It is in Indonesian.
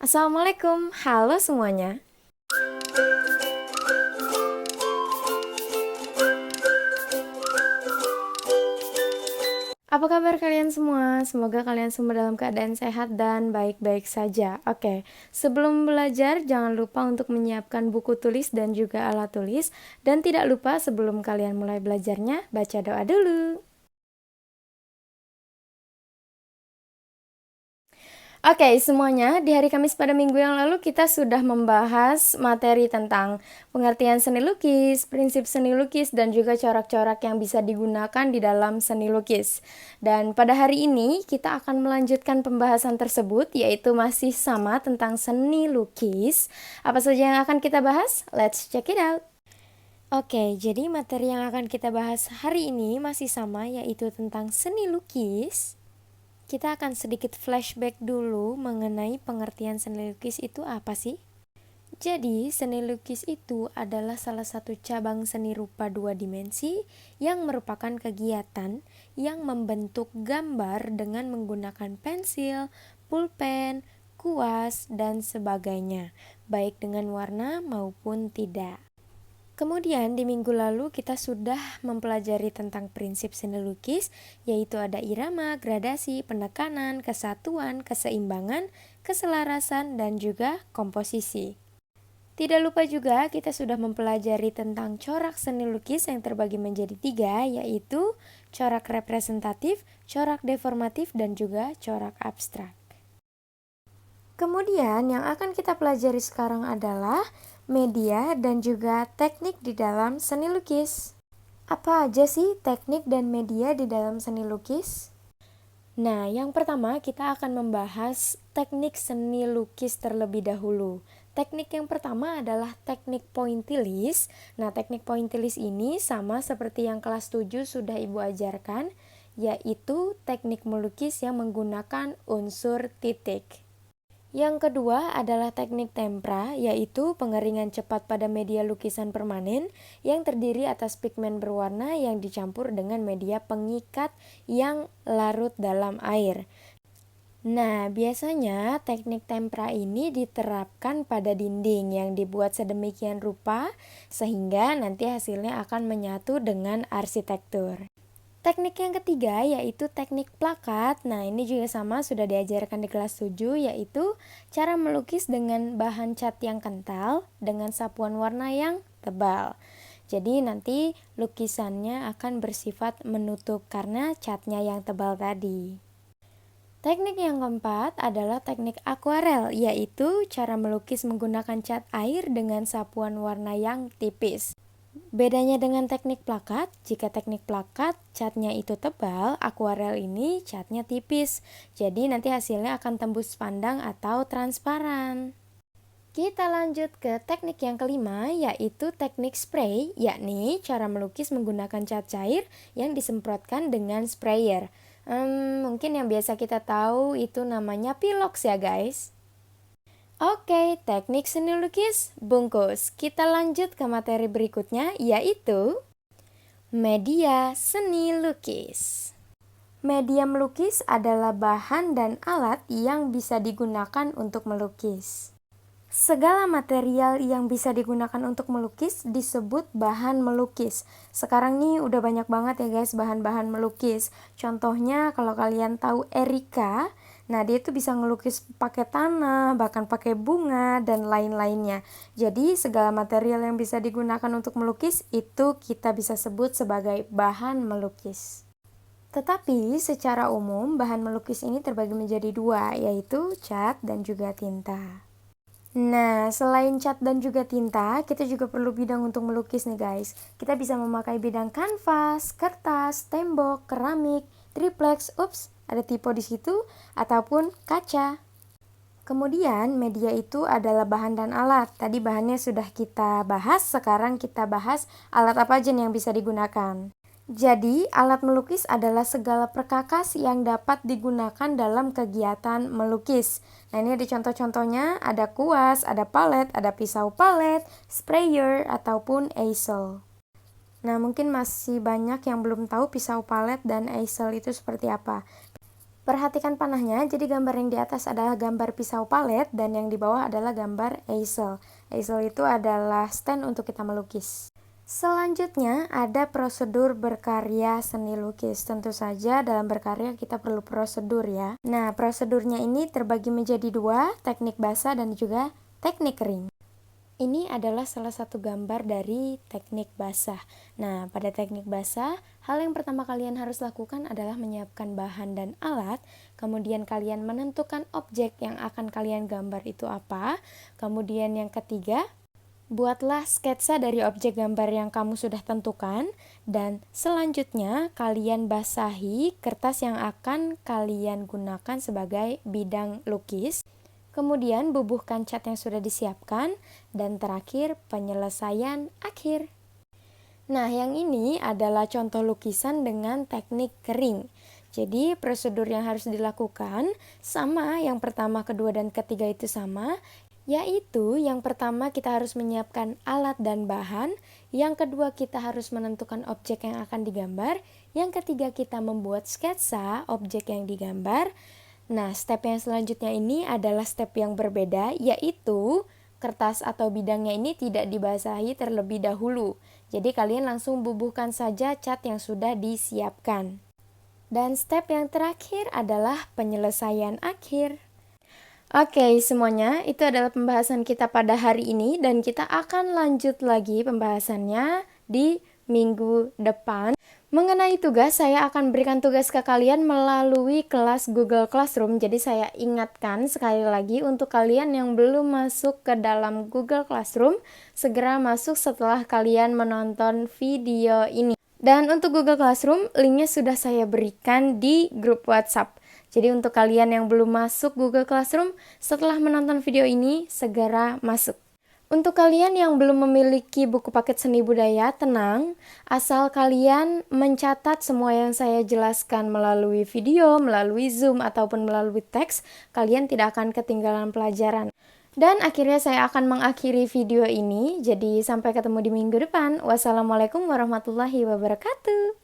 Assalamualaikum, halo semuanya. Apa kabar kalian semua? Semoga kalian semua dalam keadaan sehat dan baik-baik saja. Oke, sebelum belajar jangan lupa untuk menyiapkan buku tulis dan juga alat tulis. Dan tidak lupa sebelum kalian mulai belajarnya, baca doa dulu. Oke, semuanya, di hari Kamis pada minggu yang lalu kita sudah membahas materi tentang pengertian seni lukis, prinsip seni lukis, dan juga corak-corak yang bisa digunakan di dalam seni lukis. Dan pada hari ini kita akan melanjutkan pembahasan tersebut, yaitu masih sama tentang seni lukis. Apa saja yang akan kita bahas? Let's check it out. Oke, jadi materi yang akan kita bahas hari ini masih sama, yaitu tentang seni lukis. Kita akan sedikit flashback dulu mengenai pengertian seni lukis itu apa sih? Jadi, seni lukis itu adalah salah satu cabang seni rupa dua dimensi yang merupakan kegiatan yang membentuk gambar dengan menggunakan pensil, pulpen, kuas, dan sebagainya, baik dengan warna maupun tidak. Kemudian di minggu lalu kita sudah mempelajari tentang prinsip seni lukis, yaitu ada irama, gradasi, penekanan, kesatuan, keseimbangan, keselarasan, dan juga komposisi. Tidak lupa juga kita sudah mempelajari tentang corak seni lukis yang terbagi menjadi 3, yaitu corak representatif, corak deformatif, dan juga corak abstrak. Kemudian yang akan kita pelajari sekarang adalah media dan juga teknik di dalam seni lukis. Apa aja sih teknik dan media di dalam seni lukis? Nah, yang pertama kita akan membahas teknik seni lukis terlebih dahulu. Teknik yang pertama adalah teknik pointillis. Nah, teknik pointillis ini sama seperti yang kelas 7 sudah Ibu ajarkan, yaitu teknik melukis yang menggunakan unsur titik. Yang kedua adalah teknik tempera, yaitu pengeringan cepat pada media lukisan permanen yang terdiri atas pigmen berwarna yang dicampur dengan media pengikat yang larut dalam air. Nah, biasanya teknik tempera ini diterapkan pada dinding yang dibuat sedemikian rupa sehingga nanti hasilnya akan menyatu dengan arsitektur. Teknik yang ketiga yaitu teknik plakat. Nah, ini juga sama sudah diajarkan di kelas 7, yaitu cara melukis dengan bahan cat yang kental dengan sapuan warna yang tebal. Jadi nanti lukisannya akan bersifat menutup karena catnya yang tebal tadi. Teknik yang keempat adalah teknik akuarel, yaitu cara melukis menggunakan cat air dengan sapuan warna yang tipis. Bedanya dengan teknik plakat, jika teknik plakat catnya itu tebal, akuarel ini catnya tipis. Jadi nanti hasilnya akan tembus pandang atau transparan. Kita lanjut ke teknik yang kelima, yaitu teknik spray, yakni cara melukis menggunakan cat cair yang disemprotkan dengan sprayer. Mungkin yang biasa kita tahu itu namanya pilox ya guys. Oke, teknik seni lukis bungkus. Kita lanjut ke materi berikutnya, yaitu media seni lukis. Media melukis adalah bahan dan alat yang bisa digunakan untuk melukis. Segala material yang bisa digunakan untuk melukis disebut bahan melukis. Sekarang nih udah banyak banget ya guys bahan-bahan melukis. Contohnya kalau kalian tahu Erika, nah dia tuh bisa ngelukis pakai tanah, bahkan pakai bunga dan lain-lainnya. Jadi segala material yang bisa digunakan untuk melukis itu kita bisa sebut sebagai bahan melukis. Tetapi secara umum bahan melukis ini terbagi menjadi 2, yaitu cat dan juga tinta. Nah, selain cat dan juga tinta, kita juga perlu bidang untuk melukis nih guys. Kita bisa memakai bidang kanvas, kertas, tembok, keramik, triplex, ada typo di situ, ataupun kaca. Kemudian media itu adalah bahan dan alat. Tadi bahannya sudah kita bahas, sekarang kita bahas alat apa aja nih yang bisa digunakan. Jadi, alat melukis adalah segala perkakas yang dapat digunakan dalam kegiatan melukis. Nah, ini ada contoh-contohnya, ada kuas, ada palet, ada pisau palet, sprayer, ataupun easel. Nah, mungkin masih banyak yang belum tahu pisau palet dan easel itu seperti apa. Perhatikan panahnya, jadi gambar yang di atas adalah gambar pisau palet dan yang di bawah adalah gambar easel. Easel itu adalah stand untuk kita melukis. Selanjutnya ada prosedur berkarya seni lukis. Tentu saja dalam berkarya kita perlu prosedur ya. Nah, prosedurnya ini terbagi menjadi dua, teknik basah dan juga teknik kering. Ini adalah salah satu gambar dari teknik basah. Nah, pada teknik basah, hal yang pertama kalian harus lakukan adalah menyiapkan bahan dan alat, kemudian kalian menentukan objek yang akan kalian gambar itu apa, kemudian yang ketiga, buatlah sketsa dari objek gambar yang kamu sudah tentukan, dan selanjutnya kalian basahi kertas yang akan kalian gunakan sebagai bidang lukis. Kemudian bubuhkan cat yang sudah disiapkan, dan terakhir penyelesaian akhir. Nah, yang ini adalah contoh lukisan dengan teknik kering. Jadi prosedur yang harus dilakukan sama, yang pertama, kedua, dan ketiga itu sama, yaitu yang pertama kita harus menyiapkan alat dan bahan, yang kedua kita harus menentukan objek yang akan digambar, yang ketiga kita membuat sketsa objek yang digambar. Nah, step yang selanjutnya ini adalah step yang berbeda, yaitu kertas atau bidangnya ini tidak dibasahi terlebih dahulu. Jadi kalian langsung bubuhkan saja cat yang sudah disiapkan. Dan step yang terakhir adalah penyelesaian akhir. Oke, semuanya itu adalah pembahasan kita pada hari ini dan kita akan lanjut lagi pembahasannya di minggu depan. Mengenai tugas, saya akan berikan tugas ke kalian melalui kelas Google Classroom. Jadi saya ingatkan sekali lagi untuk kalian yang belum masuk ke dalam Google Classroom, segera masuk setelah kalian menonton video ini. Dan untuk Google Classroom, linknya sudah saya berikan di grup WhatsApp. Jadi untuk kalian yang belum masuk Google Classroom, setelah menonton video ini, segera masuk. Untuk kalian yang belum memiliki buku paket seni budaya, tenang, asal kalian mencatat semua yang saya jelaskan melalui video, melalui Zoom, ataupun melalui teks, kalian tidak akan ketinggalan pelajaran. Dan akhirnya saya akan mengakhiri video ini, jadi sampai ketemu di minggu depan. Wassalamualaikum warahmatullahi wabarakatuh.